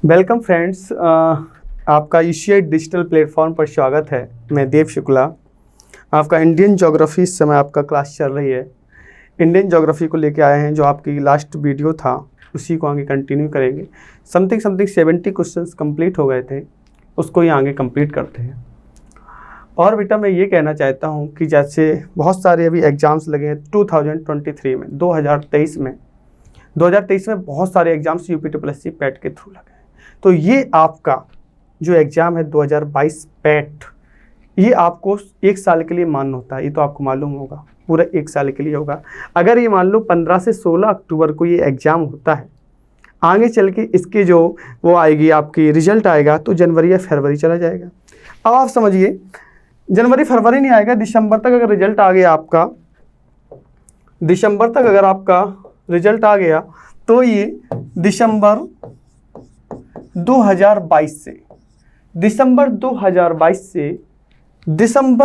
Welcome friends, आपका Asia digital platform पर स्वागत है। मैं देव शुक्ला, आपका इंडियन ज्योग्राफी इस समय आपका क्लास चल रही है। इंडियन ज्योग्राफी को लेके आए हैं, जो आपकी लास्ट वीडियो था उसी को आगे कंटिन्यू करेंगे। समथिंग 70 क्वेश्चंस कंप्लीट हो गए थे, उसको ही आगे कंप्लीट करते हैं। और बेटा मैं ये कहना चाहता हूँ कि जैसे बहुत सारे अभी एग्ज़ाम्स लगे हैं 2023 में, 2023 में बहुत सारे एग्ज़ाम्स UPSSC पैट के थ्रू लगे हैं। तो ये आपका जो एग्ज़ाम है 2022 पैट, ये आपको एक साल के लिए मान्य होता है। ये तो आपको मालूम होगा, पूरा एक साल के लिए होगा। अगर ये मान लो 15 से 16 अक्टूबर को ये एग्ज़ाम होता है, आगे चल के इसके जो वो आएगी आपकी रिजल्ट आएगा तो जनवरी या फरवरी चला जाएगा। अब आप समझिए, जनवरी फरवरी नहीं आएगा, दिसंबर तक अगर रिजल्ट आ गया आपका, दिसंबर तक अगर आपका रिजल्ट आ गया तो ये दिसंबर 2022 से दिसंबर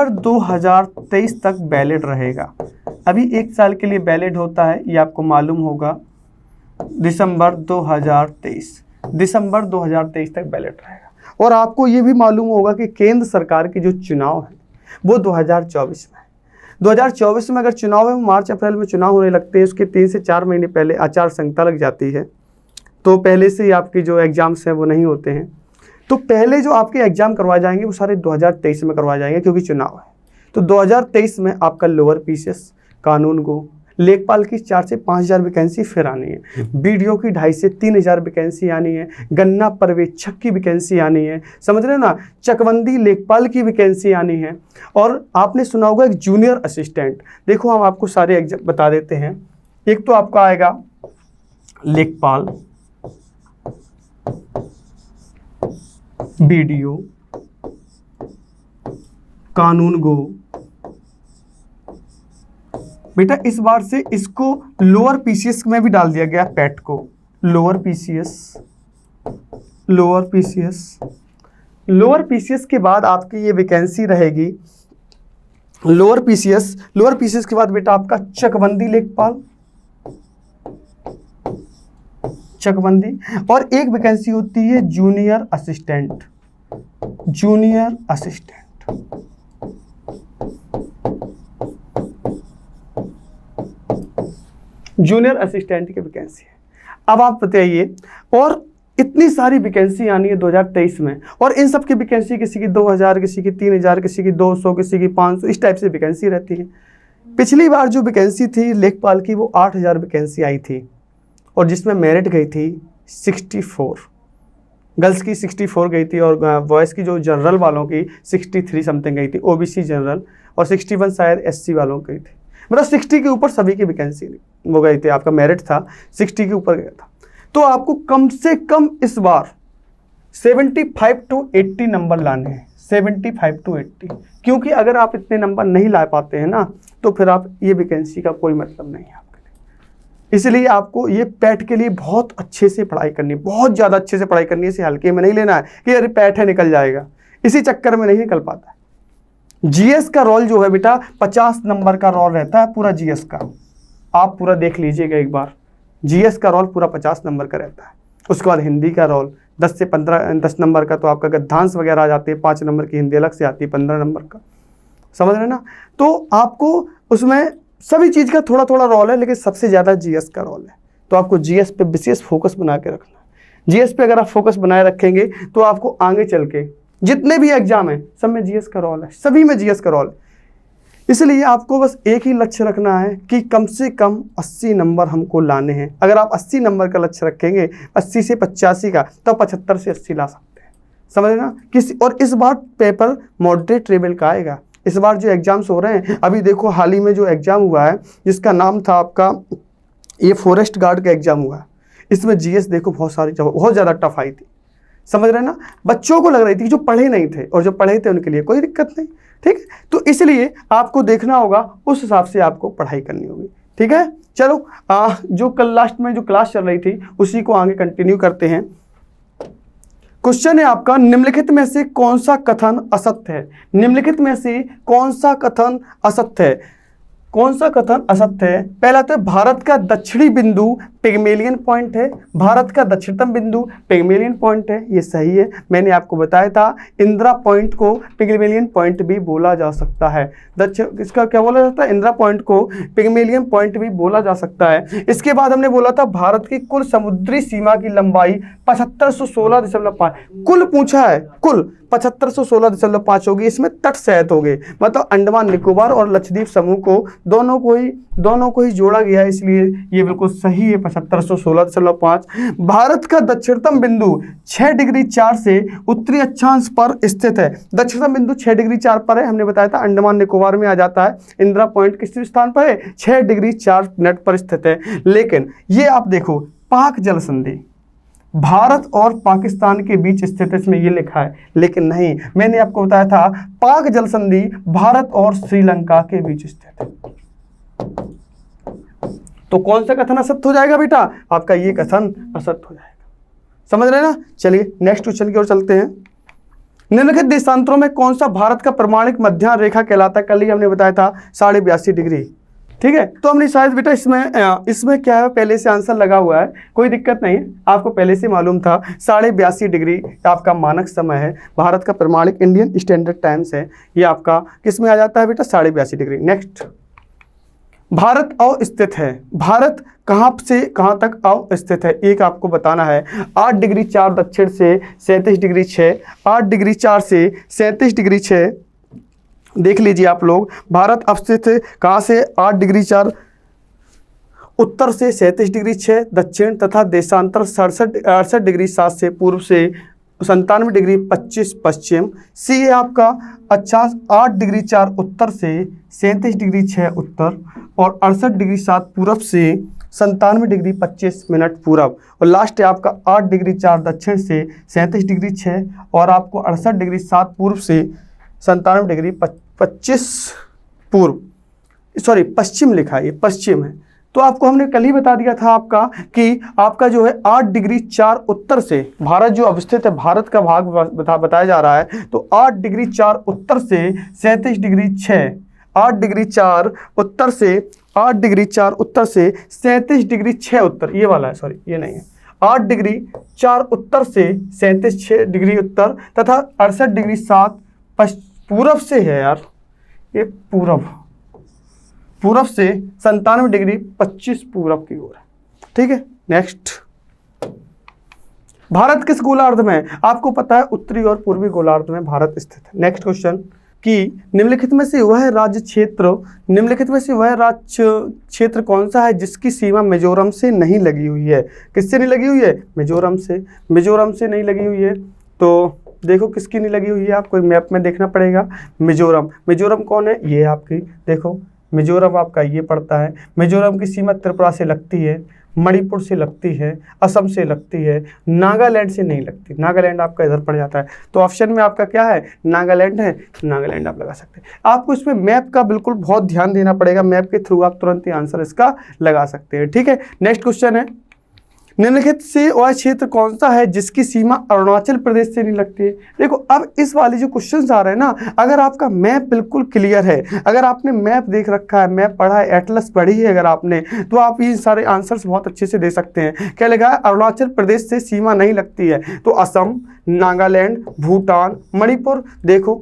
2023 तक वैलिड रहेगा। अभी एक साल के लिए वैलिड होता है, ये आपको मालूम होगा। दिसंबर 2023 तक वैलिड रहेगा। और आपको ये भी मालूम होगा कि केंद्र सरकार के जो चुनाव है वो 2024 में है। 2024 में अगर चुनाव है, मार्च अप्रैल में चुनाव होने लगते हैं, उसके 3 से 4 महीने पहले आचार संहिता लग जाती है। तो पहले से ही आपकी जो एग्ज़ाम्स हैं वो नहीं होते हैं। तो पहले जो आपके एग्ज़ाम करवाए जाएंगे वो सारे 2023 में करवाए जाएंगे, क्योंकि चुनाव है। तो 2023 में आपका लोअर PCS, कानून गो, लेखपाल की 4 से 5,000 वैकेंसी फिर आनी है। BDO की 2,500 से 3,000 वैकेंसी आनी है। गन्ना पर्यवेक्षक की वैकेंसी आनी है, समझ रहे हो ना। चकबंदी लेखपाल की वैकेंसी आनी है। और आपने सुना होगा एक जूनियर असिस्टेंट। देखो हम आपको सारे एग्जाम बता देते हैं। एक तो आपका आएगा लेखपाल, BDO, कानून गो। बेटा इस बार से इसको लोअर PCS में भी डाल दिया गया, पैट को लोअर PCS के बाद आपकी ये वैकेंसी रहेगी। लोअर PCS के बाद बेटा आपका चकबंदी लेखपाल, और एक वैकेंसी होती है जूनियर असिस्टेंट की वैकेंसी है। अब आप बताइए, और इतनी सारी वैकेंसी आनी है 2023 में, और इन सब की वैकेंसी किसी की 2,000, किसी की 3,000, किसी की 200, किसी की 500, इस टाइप से वैकेंसी रहती है। पिछली बार जो वैकेंसी थी लेखपाल की वो 8,000 वैकेंसी आई थी, और जिसमें मेरिट गई थी 64, गर्ल्स की 64 गई थी, और बॉयज़ की जो जनरल वालों की 63 समथिंग गई थी, OBC जनरल, और 61 शायद SC वालों की थी। मतलब 60 के ऊपर सभी की वैकेंसी वो गई थी, आपका मेरिट था 60 के ऊपर गया था। तो आपको कम से कम इस बार 75 to 80 नंबर लाने हैं, 75 to 80, क्योंकि अगर आप इतने नंबर नहीं ला पाते हैं ना, तो फिर आप ये वैकेंसी का कोई मतलब नहीं है आपके लिए। इसलिए आपको ये पैट के लिए बहुत अच्छे से पढ़ाई करनी है, बहुत ज़्यादा अच्छे से पढ़ाई करनी है। इसे हल्के में नहीं लेना है कि अरे पैट है निकल जाएगा, इसी चक्कर में नहीं निकल पाता है। GS का रोल जो है बेटा 50 नंबर का रोल रहता है पूरा GS का। आप पूरा देख लीजिएगा एक बार, GS का रोल पूरा 50 नंबर का रहता है। उसके बाद हिंदी का रोल 10 से 10 नंबर का, तो आपका गद्यांश वगैरह आ जाते हैं, 5 नंबर की हिंदी अलग से आती है, 15 नंबर का, समझ रहे ना। तो आपको उसमें सभी चीज़ का थोड़ा थोड़ा रोल है, लेकिन सबसे ज़्यादा GS का रोल है। तो आपको GS पे विशेष फोकस बना के रखना है। GS पे अगर आप फोकस बनाए रखेंगे तो आपको आगे चल के जितने भी एग्जाम हैं सब में GS का रोल है, सभी में GS का रोल है। इसलिए आपको बस एक ही लक्ष्य रखना है कि कम से कम 80 नंबर हमको लाने हैं। अगर आप 80 नंबर का लक्ष्य रखेंगे, 80 से 85 का, तब 75 से 80 ला सकते हैं, समझ ना। और इस बार पेपर मॉडरेट लेवल का आएगा। इस बार जो एग्जाम्स हो रहे हैं, अभी देखो हाल ही में जो एग्ज़ाम हुआ है जिसका नाम था आपका, ये फॉरेस्ट गार्ड का एग्ज़ाम हुआ है, इसमें GS देखो बहुत ज़्यादा टफ आई थी, समझ रहे ना। बच्चों को लग रही थी कि जो पढ़े नहीं थे, और जो पढ़े थे उनके लिए कोई दिक्कत नहीं, ठीक है। तो इसलिए आपको देखना होगा, उस हिसाब से आपको पढ़ाई करनी होगी, ठीक है। चलो जो कल लास्ट में जो क्लास चल रही थी उसी को आगे कंटिन्यू करते हैं। क्वेश्चन है आपका, निम्नलिखित में से कौन सा कथन असत्य है? निम्नलिखित में से कौन सा कथन असत्य है? कौन सा कथन असत्य है? पहला तो भारत का दक्षिणी बिंदु पिगमेलियन पॉइंट है। भारत का दक्षिणतम बिंदु पिगमेलियन पॉइंट है, ये सही है। मैंने आपको बताया था इंदिरा पॉइंट को पिगमेलियन पॉइंट भी बोला जा सकता है। इसका क्या बोला जाता है? इंदिरा पॉइंट को पिगमेलियन पॉइंट भी बोला जा सकता है। इसके बाद हमने बोला था भारत की कुल समुद्री सीमा की लंबाई 7516.5, कुल पूछा है, कुल 7516.5 होगी। इसमें तट सहित हो गए, मतलब अंडमान निकोबार और लक्षद्वीप समूह को दोनों को ही जोड़ा गया है, इसलिए ये बिल्कुल सही है 7516.5। भारत का दक्षिणतम बिंदु 6 डिग्री 4 से उत्तरी अक्षांश पर स्थित है। दक्षिणतम बिंदु 6 डिग्री 4 पर है, हमने बताया था अंडमान निकोबार में आ जाता है। इंदिरा पॉइंट किस स्थान पर है? 6 डिग्री 4 मिनट पर स्थित है। लेकिन ये आप देखो, पाक जल संधि भारत और पाकिस्तान के बीच स्थित है, इसमें ये लिखा है, लेकिन नहीं, मैंने आपको बताया था पाक जल संधि भारत और श्रीलंका के बीच स्थित है। तो कौन सा कथन असत्य हो जाएगा बेटा? आपका ये कथन असत्य हो जाएगा, समझ रहे ना। चलिए नेक्स्ट क्वेश्चन की ओर चलते हैं। निम्नलिखित देशांतरों में कौन सा भारत का प्रमाणिक मध्याह्न रेखा कहलाता है? कल ही हमने बताया था 82.5 डिग्री, ठीक है। तो हमने शायद बेटा इसमें क्या है, पहले से आंसर लगा हुआ है, कोई दिक्कत नहीं है, आपको पहले से मालूम था 82.5 डिग्री आपका मानक समय है। भारत का प्रमाणिक इंडियन स्टैंडर्ड टाइम्स है, ये आपका किस में आ जाता है बेटा? 82.5 डिग्री। नेक्स्ट, भारत अवस्थित है। भारत कहाँ से कहाँ तक अवस्थित है? एक आपको बताना है। 8 डिग्री 4 दक्षिण से 37 डिग्री 6, 8 डिग्री 4 से 37 डिग्री 6, देख लीजिए आप लोग। भारत अवस्थित है कहाँ से? 8 डिग्री 4 उत्तर से 37 डिग्री 6 दक्षिण तथा देशांतर 68 डिग्री 7 से पूर्व से 97 डिग्री 25 पश्चिम। सी है आपका 8 डिग्री 4 उत्तर से 37 डिग्री 6 उत्तर और 68 डिग्री 7 पूर्व से 97 डिग्री 25 मिनट पूर्व। और लास्ट है आपका 8 डिग्री 4 दक्षिण से 37 डिग्री 6 और आपको 68 डिग्री 7 पूर्व से 97 डिग्री 25 पूर्व, सॉरी पश्चिम लिखा है, ये पश्चिम है। तो आपको हमने कल ही बता दिया था आपका कि आपका जो है 8 डिग्री 4 उत्तर से भारत जो अवस्थित है, भारत का भाग बताया जा रहा है। तो 8 डिग्री 4 उत्तर से 37 डिग्री 6, 8 डिग्री 4 उत्तर से 8 डिग्री 4 उत्तर से 37 डिग्री 6 उत्तर, ये वाला है, सॉरी ये नहीं है। 8 डिग्री 4 उत्तर से 37 डिग्री उत्तर तथा 68 डिग्री 7 पूर्व से है यार, ये पूर्व से 97 डिग्री 25 पूर्व की ओर है, ठीक है। नेक्स्ट, भारत किस गोलार्ध में? आपको पता है उत्तरी और पूर्वी गोलार्ध में भारत स्थित है। नेक्स्ट क्वेश्चन कि निम्नलिखित में से वह राज्य क्षेत्र कौन सा है जिसकी सीमा मिजोरम से नहीं लगी हुई है? किससे नहीं लगी हुई है? मिजोरम से नहीं लगी हुई है। तो देखो किसकी नहीं लगी हुई है, आपको मैप में देखना पड़ेगा। मिजोरम कौन है? ये आपकी देखो, मिजोरम आपका ये पड़ता है। मिजोरम की सीमा त्रिपुरा से लगती है, मणिपुर से लगती है, असम से लगती है, नागालैंड से नहीं लगती। नागालैंड आपका इधर पड़ जाता है। तो ऑप्शन में आपका क्या है? नागालैंड है, नागालैंड आप लगा सकते हैं। आपको इसमें मैप का बिल्कुल बहुत ध्यान देना पड़ेगा, मैप के थ्रू आप तुरंत ही आंसर इसका लगा सकते हैं, ठीक है। नेक्स्ट क्वेश्चन है, निम्नलिखित से वह क्षेत्र कौन सा है जिसकी सीमा अरुणाचल प्रदेश से नहीं लगती है? देखो अब इस वाले जो क्वेश्चंस आ रहे हैं ना, अगर आपका मैप बिल्कुल क्लियर है, अगर आपने मैप देख रखा है, मैप पढ़ा है, एटलस पढ़ी है अगर आपने, तो आप ये सारे आंसर्स बहुत अच्छे से दे सकते हैं। क्या लिखा है? अरुणाचल प्रदेश से सीमा नहीं लगती है। तो असम, नागालैंड, भूटान, मणिपुर। देखो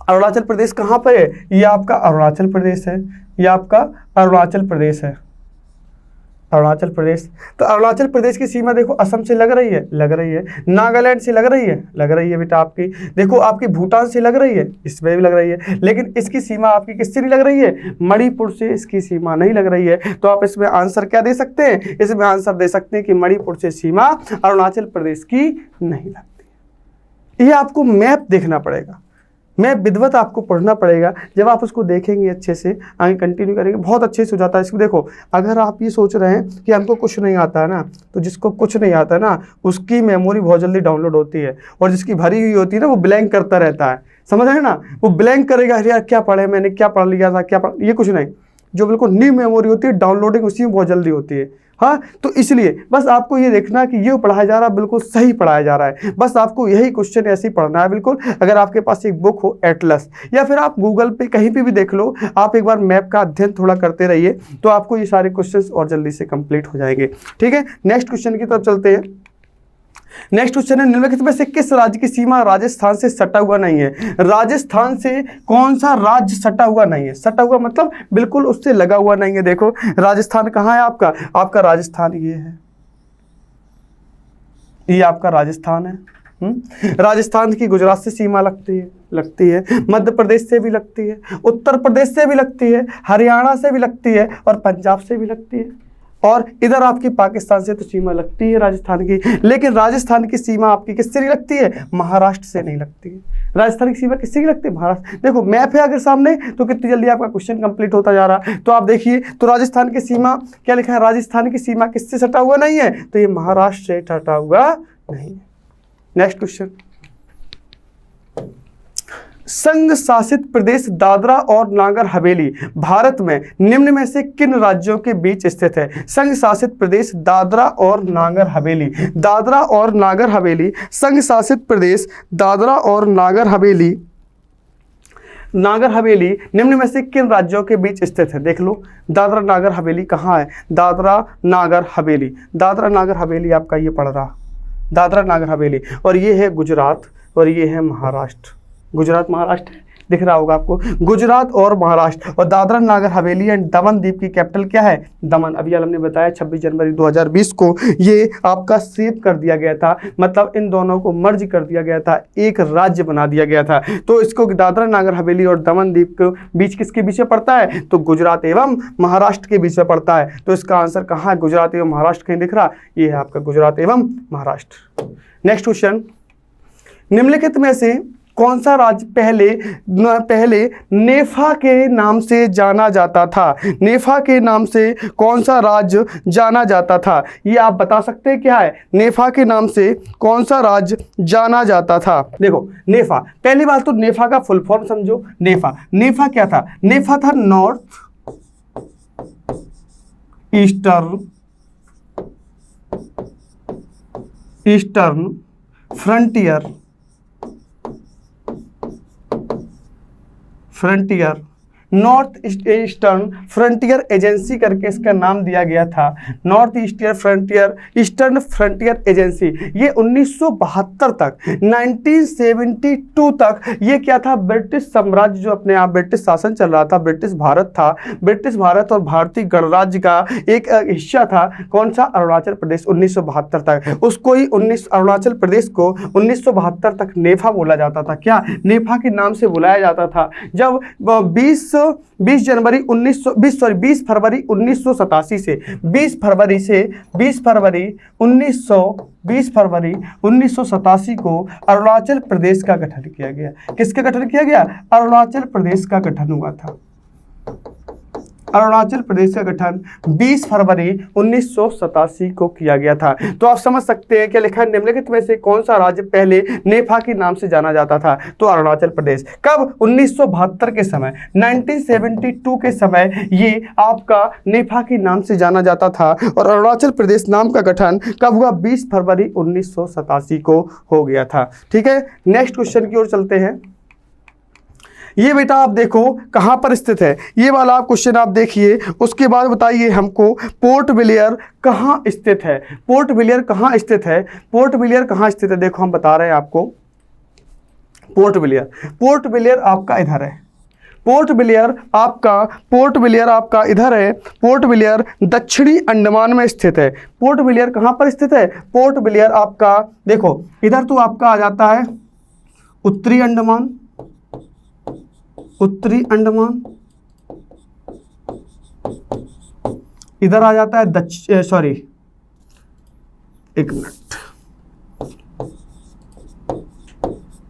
अरुणाचल प्रदेश कहाँ पर है? ये आपका अरुणाचल प्रदेश है, ये आपका अरुणाचल प्रदेश है, अरुणाचल प्रदेश। तो अरुणाचल प्रदेश की सीमा देखो असम से लग रही है, नागालैंड से लग रही है बेटा आपकी, देखो आपकी भूटान से लग रही है, इसमें भी लग रही है, लेकिन इसकी सीमा आपकी किससे नहीं लग रही है? मणिपुर से इसकी सीमा नहीं लग रही है। तो आप इसमें आंसर क्या दे सकते हैं? इसमें आंसर दे सकते हैं कि मणिपुर से सीमा अरुणाचल प्रदेश की नहीं लगती। ये आपको मैप देखना पड़ेगा, मैप विधिवत आपको पढ़ना पड़ेगा। जब आप उसको देखेंगे अच्छे से, आगे कंटिन्यू करेंगे, बहुत अच्छे से हो जाता है। इसको देखो, अगर आप ये सोच रहे हैं कि हमको कुछ नहीं आता है ना, तो जिसको कुछ नहीं आता है ना, उसकी मेमोरी बहुत जल्दी डाउनलोड होती है, और जिसकी भरी हुई होती है ना, वो ब्लैंक करता रहता है, समझ रहे हैं ना, वो ब्लैंक करेगा, यार क्या पढ़े मैंने, क्या पढ़ लिया था, क्या पढ़, ये कुछ नहीं। जो बिल्कुल न्यू मेमोरी होती है, डाउनलोडिंग उसी में बहुत जल्दी होती है। हाँ, तो इसलिए बस आपको ये देखना है कि ये पढ़ाया जा रहा है बिल्कुल सही पढ़ाया जा रहा है, बस आपको यही क्वेश्चन ऐसे ही पढ़ना है बिल्कुल। अगर आपके पास एक बुक हो एटलस, या फिर आप गूगल पे कहीं पे भी देख लो, आप एक बार मैप का अध्ययन थोड़ा करते रहिए, तो आपको ये सारे क्वेश्चन और जल्दी से कंप्लीट हो जाएंगे। ठीक है, नेक्स्ट क्वेश्चन की तरफ चलते हैं। नेक्स्ट क्वेश्चन है, निम्नलिखित में से किस राज्य की सीमा राजस्थान से सटा हुआ नहीं है? राजस्थान से कौन सा राज्य सटा हुआ नहीं है? सटा हुआ मतलब बिल्कुल उससे लगा हुआ नहीं है। देखो राजस्थान कहाँ है आपका? आपका राजस्थान ये है, ये आपका राजस्थान है। राजस्थान की गुजरात से सीमा लगती है, मध्य प्रदेश से भी लगती है, उत्तर प्रदेश से भी लगती है, हरियाणा से भी लगती है और पंजाब से भी लगती है, और इधर आपकी पाकिस्तान से तो सीमा लगती है राजस्थान की। लेकिन राजस्थान की सीमा आपकी किससे नहीं लगती है? महाराष्ट्र से नहीं लगती है। राजस्थान की सीमा किससे नहीं लगती है? महाराष्ट्र। देखो मैप है अगर सामने, तो कितनी जल्दी आपका क्वेश्चन कंप्लीट होता जा रहा है। तो आप देखिए, तो राजस्थान की सीमा क्या लिखा है? राजस्थान की सीमा किससे सटा हुआ नहीं है? तो ये महाराष्ट्र से सटा हुआ नहीं है। नेक्स्ट क्वेश्चन, संघ शासित प्रदेश दादरा और नागर हवेली भारत में निम्न में से किन राज्यों के बीच स्थित है? संघ शासित प्रदेश दादरा और नागर हवेली, दादरा और नागर हवेली, संघ शासित प्रदेश दादरा और नागर हवेली, नागर हवेली निम्न में से किन राज्यों के बीच स्थित है? देख लो, दादरा नागर हवेली कहाँ है? दादरा नागर हवेली, दादरा नागर हवेली आपका ये पड़ रहा, दादरा नागर हवेली, और ये है गुजरात और ये है महाराष्ट्र। गुजरात महाराष्ट्र दिख रहा होगा आपको, गुजरात और महाराष्ट्र। और दादरा नागर हवेली एंड दमन द्वीप की कैपिटल क्या है? दमन। अभी हमने बताया 26 जनवरी 2020 को ये आपका सेव कर दिया गया था, मतलब इन दोनों को मर्ज कर दिया गया था, एक राज्य बना दिया गया था। तो इसको दादरा नागर हवेली और दमन द्वीप के बीच किसके बीच में पड़ता है? तो गुजरात एवं महाराष्ट्र के बीच में पड़ता है। तो इसका आंसर कहाँ है? गुजरात एवं महाराष्ट्र कहीं दिख रहा? ये है आपका गुजरात एवं महाराष्ट्र। नेक्स्ट क्वेश्चन, निम्नलिखित में से कौन सा राज्य पहले नेफा के नाम से जाना जाता था? नेफा के नाम से कौन सा राज्य जाना जाता था? ये आप बता सकते हैं क्या है? नेफा के नाम से कौन सा राज्य जाना जाता था? देखो नेफा, पहली बात तो नेफा का फुल फॉर्म समझो। नेफा, नेफा क्या था? नेफा था north eastern frontier north eastern frontier agency करके इसका नाम दिया गया था। North eastern frontier agency. ये 1972 तक, 1972 तक ये क्या था? ब्रिटिश साम्राज्य, जो अपने आप ब्रिटिश शासन चल रहा था, ब्रिटिश भारत था, ब्रिटिश भारत और भारतीय गणराज्य का एक हिस्सा था। कौन सा? अरुणाचल प्रदेश। 1972 तक उसको ही अरुणाचल प्रदेश को 1972 तक नेफा बोला जाता था। क्या? नेफा के नाम से बुलाया जाता था। जब 20 फरवरी 1987 से 20 फरवरी 1987 को अरुणाचल प्रदेश का गठन किया गया। किसका गठन किया गया? अरुणाचल प्रदेश का गठन हुआ था। अरुणाचल प्रदेश का गठन 20 फरवरी 1987 को किया गया था। तो आप समझ सकते हैं क्या लिखा है? निम्नलिखित में से कौन सा राज्य पहले नेफा के नाम से जाना जाता था? तो अरुणाचल प्रदेश। कब? 1972 के समय, 1972 के समय ये आपका नेफा के नाम से जाना जाता था। और अरुणाचल प्रदेश नाम का गठन कब हुआ? 20 फरवरी 1987 को हो गया था। ठीक है, नेक्स्ट क्वेश्चन की ओर चलते हैं। ये बेटा आप देखो कहाँ पर स्थित है, ये वाला क्वेश्चन आप देखिए। उसके बाद बताइए हमको पोर्ट ब्लेयर कहाँ स्थित है? पोर्ट ब्लेयर कहाँ स्थित है? पोर्ट ब्लेयर कहाँ स्थित है? देखो हम बता रहे हैं आपको। पोर्ट ब्लेयर आपका इधर है। पोर्ट ब्लेयर आपका इधर है। पोर्ट ब्लेयर दक्षिणी अंडमान में स्थित है। पोर्ट ब्लेयर कहाँ पर स्थित है? पोर्ट ब्लेयर आपका देखो इधर तो आपका आ जाता है उत्तरी अंडमान, इधर आ जाता है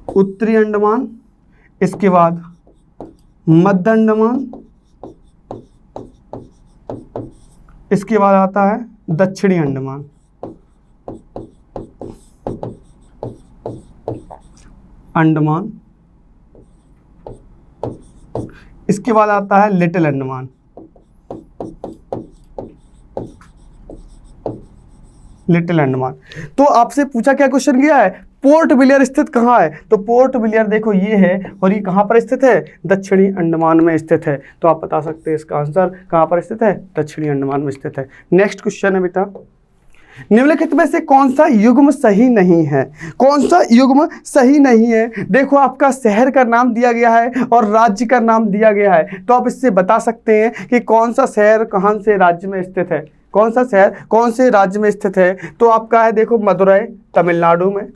उत्तरी अंडमान, इसके बाद मध्य अंडमान, इसके बाद आता है दक्षिणी अंडमान, इसके बाद आता है लिटिल अंडमान। लिटिल अंडमान। तो आपसे पूछा क्या क्वेश्चन किया है, पोर्ट ब्लेयर स्थित कहाँ है, तो पोर्ट ब्लेयर देखो ये है और ये कहाँ पर स्थित है, दक्षिणी अंडमान में स्थित है। तो आप बता सकते हैं इसका आंसर कहाँ पर स्थित है, दक्षिणी अंडमान में स्थित है। नेक्स्ट क्वेश्चन है बेटा, निम्नलिखित में से कौन सा युग्म सही नहीं है, कौन सा युग्म सही नहीं है। देखो आपका शहर का नाम दिया गया है और राज्य का नाम दिया गया है, तो आप इससे बता सकते हैं कि कौन सा शहर कहाँ से राज्य में स्थित है, कौन सा शहर कौन से राज्य में स्थित है। तो आपका है देखो मदुरई तमिलनाडु में,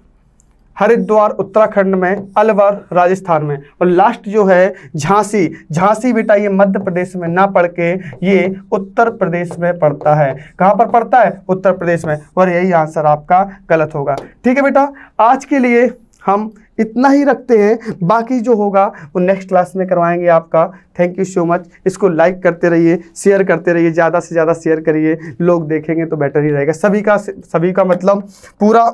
हरिद्वार उत्तराखंड में, अलवर राजस्थान में, और लास्ट जो है झांसी, झांसी बेटा ये मध्य प्रदेश में ना पढ़ के ये उत्तर प्रदेश में पड़ता है। कहाँ पर पड़ता है, उत्तर प्रदेश में, और यही आंसर आपका गलत होगा। ठीक है बेटा, आज के लिए हम इतना ही रखते हैं, बाकी जो होगा वो नेक्स्ट क्लास में करवाएंगे आपका। Thank you so much. इसको लाइक करते रहिए, शेयर करते रहिए, ज़्यादा से ज़्यादा शेयर करिए, लोग देखेंगे तो बेटर ही रहेगा। सभी का मतलब पूरा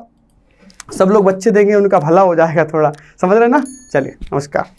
सब लोग बच्चे देंगे उनका भला हो जाएगा थोड़ा, समझ रहे ना। चलिए नमस्कार।